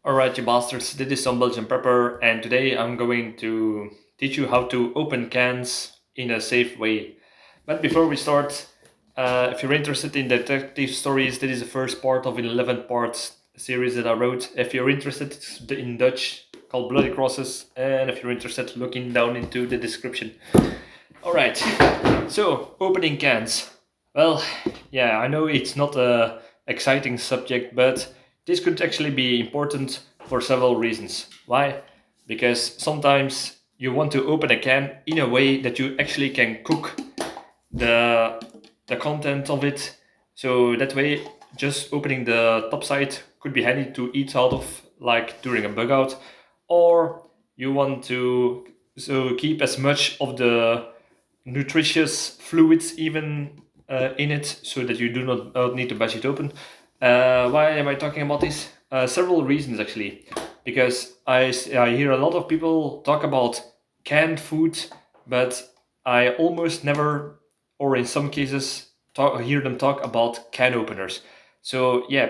Alright, you bastards, this is Some-Belgian-prepper, and today I'm going to teach you how to open cans in a safe way. But before we start, if you're interested in detective stories, this is the first part of an 11 parts series that I wrote. If you're interested, it's in Dutch, called Bloody Crosses, and if you're interested, looking down into the description. Alright, so opening cans. Well, yeah, I know it's not a exciting subject, but this could actually be important for several reasons. Why? Because sometimes you want to open a can in a way that you actually can cook the the content of it. So that way, just opening the top side could be handy to eat out of, like during a bug out, or you want to keep as much of the nutritious fluids even in it, so that you do not need to bash it open. Why am I talking about this? Several reasons actually, because I hear a lot of people talk about canned food, but I almost never, or in some cases, hear them talk about can openers. So yeah,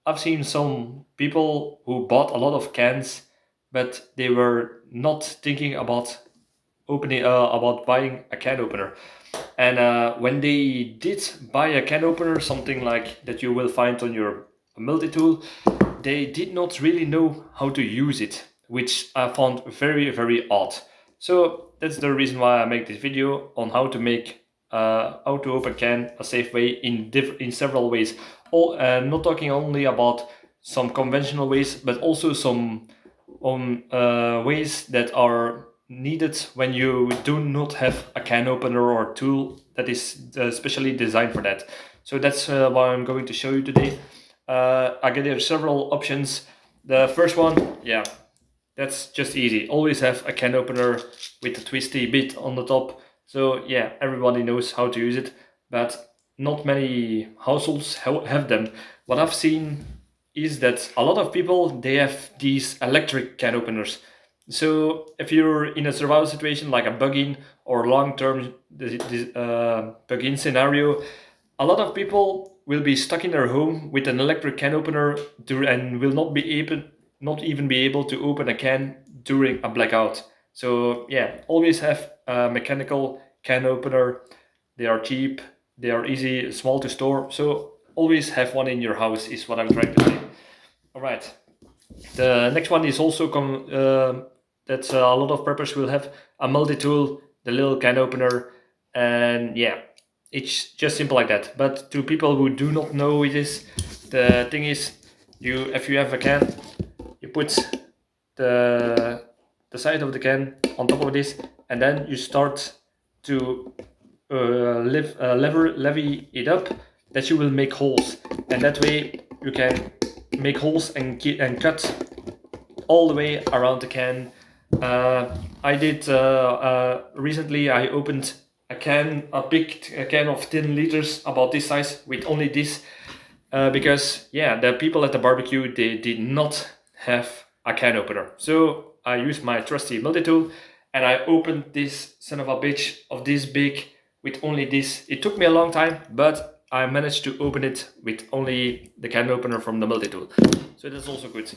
I've seen some people who bought a lot of cans, but they were not thinking about about buying a can opener. And when they did buy a can opener, something like that you will find on your multi-tool, they did not really know how to use it, which I found very, very odd. So that's the reason why I make this video on how to open can a safe way in several ways. Not talking only about some conventional ways, but also some ways that are needed when you do not have a can opener or tool that is specially designed for that. So that's what I'm going to show you today. I get there several options. The first one, yeah, that's just easy. Always have a can opener with a twisty bit on the top. So yeah, everybody knows how to use it, but not many households have them. What I've seen is that a lot of people, they have these electric can openers. So if you're in a survival situation like a bug-in or long-term bug-in scenario, a lot of people will be stuck in their home with an electric can opener and will not even be able to open a can during a blackout. So yeah, always have a mechanical can opener. They are cheap, they are easy, small to store. So always have one in your house is what I'm trying to say. All right. The next one is also that a lot of preppers will have a multi-tool, the little can opener, and yeah, it's just simple like that. But to people who do not know this, the thing is, if you have a can, you put the side of the can on top of this, and then you start to levy it up, that you will make holes, and that way you can make holes and cut all the way around the can. I did recently. I opened a big can of 10 liters, about this size, with only this, because yeah, the people at the barbecue, they did not have a can opener. So I used my trusty multi-tool and I opened this son of a bitch of this big with only this. It took me a long time, but I managed to open it with only the can opener from the multi-tool. So that's also good.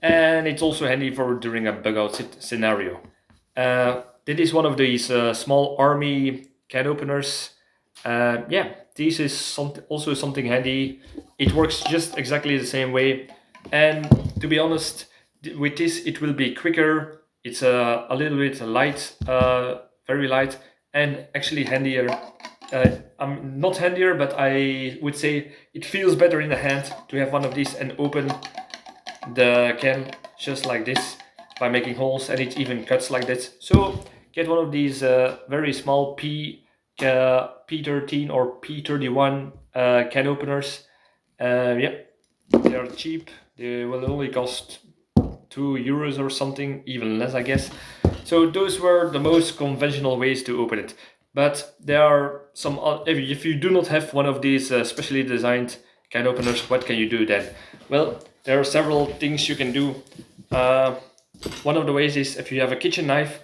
And it's also handy for during a bug out scenario. This is one of these small army can openers. Yeah, this is also something handy. It works just exactly the same way. And to be honest, with this it will be quicker. It's a little bit light, very light, and actually handier. I'm not handier, but I would say it feels better in the hand to have one of these and open the can just like this by making holes, and it even cuts like this. So get one of these very small P13 or P31 can openers. Yeah, they are cheap. They will only cost €2 or something, even less, I guess. So those were the most conventional ways to open it. But there are some, if you do not have one of these specially designed can openers, what can you do then? Well, there are several things you can do. One of the ways is, if you have a kitchen knife,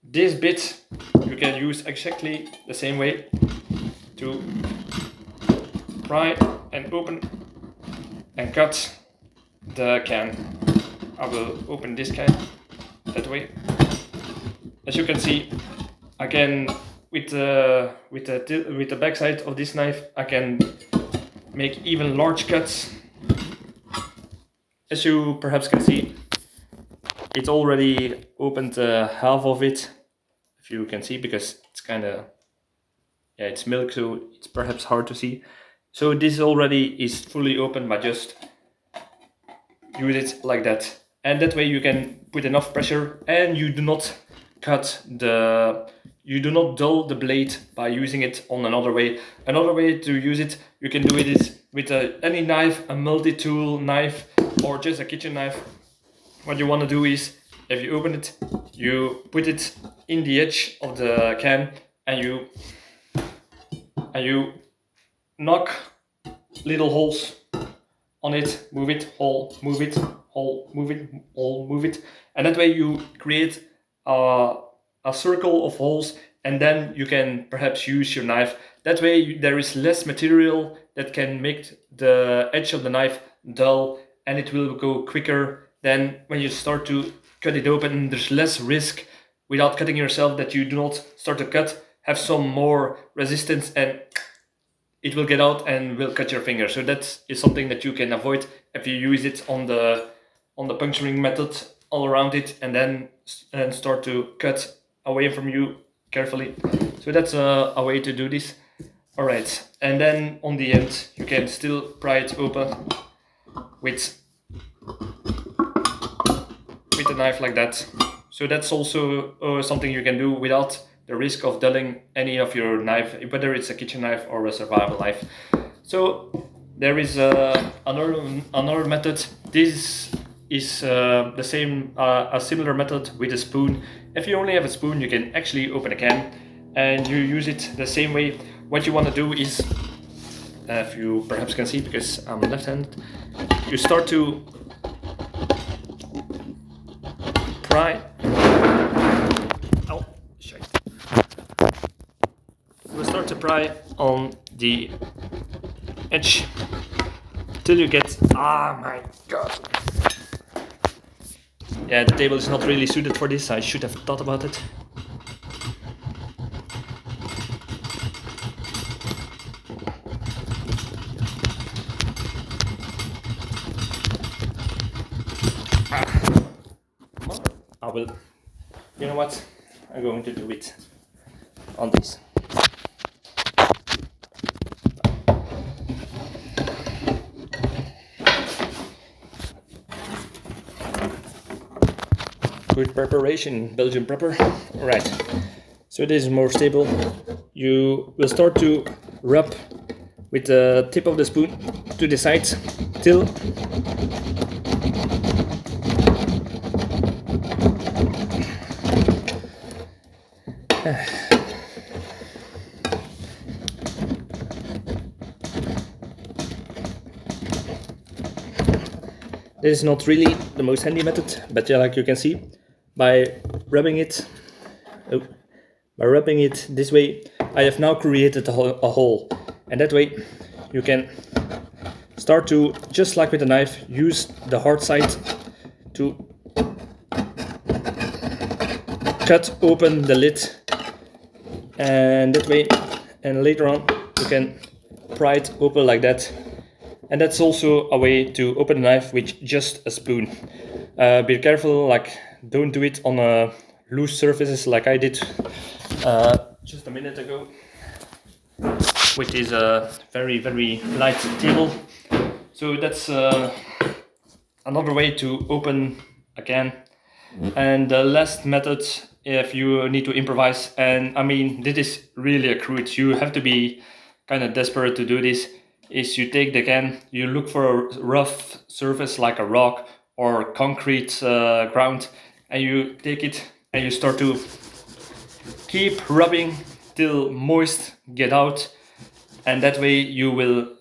this bit you can use exactly the same way to pry and open and cut the can. I will open this can that way. As you can see, I can with the backside of this knife I can make even large cuts. As you perhaps can see, it's already opened half of it, if you can see, because it's kind of, yeah, it's milk, so it's perhaps hard to see. So this already is fully open by just use it like that, and that way you can put enough pressure and you do not dull the blade by using it on another way. Another way to use it, you can do it is with any knife, a multi-tool knife or just a kitchen knife. What you want to do is, if you open it, you put it in the edge of the can and you knock little holes on it, move it, hole, move it, hole, move it, hole, move it, and that way you create a circle of holes, and then you can perhaps use your knife. That way there is less material that can make the edge of the knife dull, and it will go quicker. Then when you start to cut it open, there's less risk without cutting yourself that you do not start to cut, have some more resistance, and it will get out and will cut your finger. So that is something that you can avoid if you use it on the puncturing method all around it, and then start to cut away from you carefully. So that's a way to do this. All right, and then on the end you can still pry it open with a knife like that. So that's also something you can do without the risk of dulling any of your knife, whether it's a kitchen knife or a survival knife. So there is another method. This is the same, a similar method with a spoon. If you only have a spoon, you can actually open a can and you use it the same way. What you want to do is, if you perhaps can see because I'm left-handed, you start to pry. Oh, shit. We'll start to pry on the edge till you get. Ah, my god. Yeah, the table is not really suited for this. I should have thought about it. I will. You know what? I'm going to do it on this. Good preparation, Belgian prepper. Right. So this is more stable. You will start to rub with the tip of the spoon to the sides till this is not really the most handy method, but yeah, like you can see, by rubbing it this way, I have now created a hole, and that way you can start to, just like with a knife, use the hard side to cut open the lid, and that way, and later on you can pry it open like that. And that's also a way to open a knife with just a spoon. Be careful, like don't do it on loose surfaces like I did just a minute ago, which is a very, very light table. So that's another way to open a can. And the last method, if you need to improvise, and I mean this is really a crude, you have to be kind of desperate to do this, is you take the can, you look for a rough surface like a rock or concrete ground, and you take it and you start to keep rubbing till moist get out, and that way you will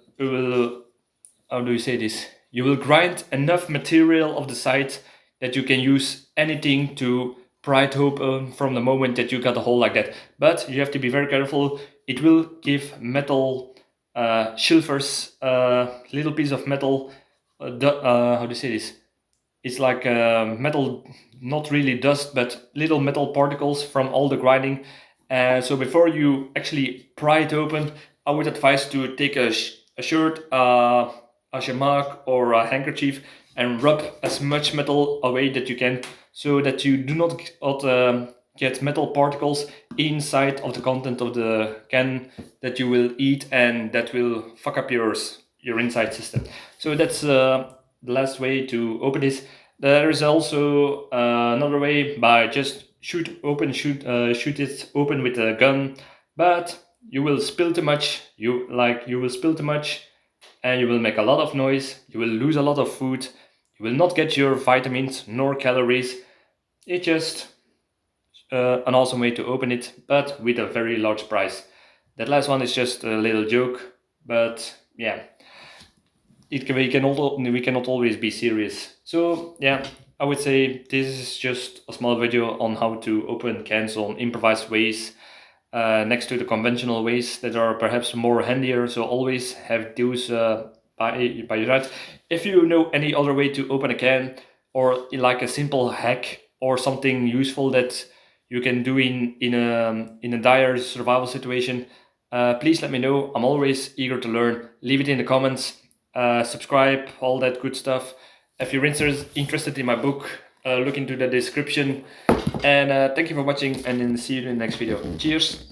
how do you say this, you will grind enough material of the side that you can use anything to pry it open from the moment that you got a hole like that. But you have to be very careful, it will give metal shilfers, little piece of metal how do you say this? It's like metal, not really dust, but little metal particles from all the grinding. So before you actually pry it open, I would advise to take a shirt, a shamak, or a handkerchief and rub as much metal away that you can, so that you do not get metal particles inside of the content of the can that you will eat, and that will fuck up your inside system. So that's the last way to open this. There is also another way by just shoot it open with a gun, but you will spill too much. You will spill too much, and you will make a lot of noise. You will lose a lot of food. You will not get your vitamins nor calories. It's just an awesome way to open it, but with a very large price. That last one is just a little joke, but yeah, we cannot always be serious. So yeah, I would say this is just a small video on how to open cans on improvised ways, next to the conventional ways that are perhaps more handier. So always have those by your side. If you know any other way to open a can, or like a simple hack or something useful that you can do in a dire survival situation, please let me know. I'm always eager to learn. Leave it in the comments. Subscribe, all that good stuff. If you're interested in my book, look into the description. And thank you for watching, and then see you in the next video. Cheers!